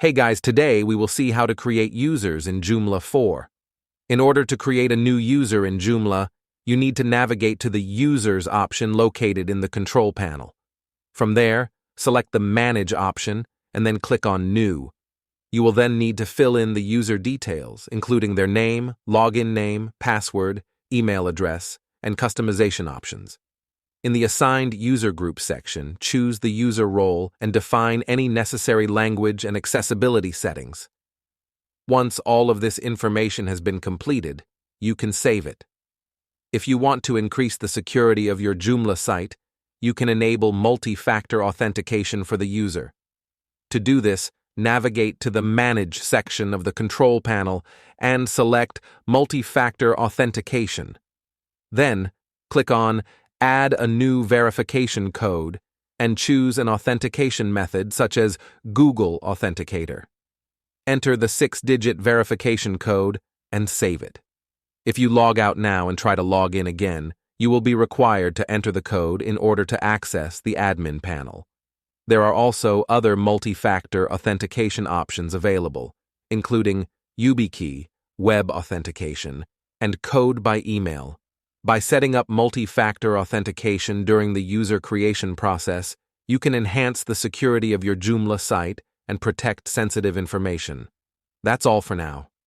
Hey guys, today we will see how to create users in Joomla 4. In order to create a new user in Joomla, you need to navigate to the Users option located in the control panel. From there, select the Manage option and then click on New. You will then need to fill in the user details, including their name, login name, password, email address, and customization options. In the Assigned User Group section, choose the user role and define any necessary language and accessibility settings. Once all of this information has been completed, you can save it. If you want to increase the security of your Joomla site, you can enable multi-factor authentication for the user. To do this, navigate to the Manage section of the control panel and select Multi-Factor Authentication. Then, click on Add a new verification code and choose an authentication method such as Google Authenticator. Enter the 6-digit verification code and save it. If you log out now and try to log in again, you will be required to enter the code in order to access the admin panel. There are also other multi-factor authentication options available, including YubiKey, web authentication, and code by email. By setting up multi-factor authentication during the user creation process, you can enhance the security of your Joomla site and protect sensitive information. That's all for now.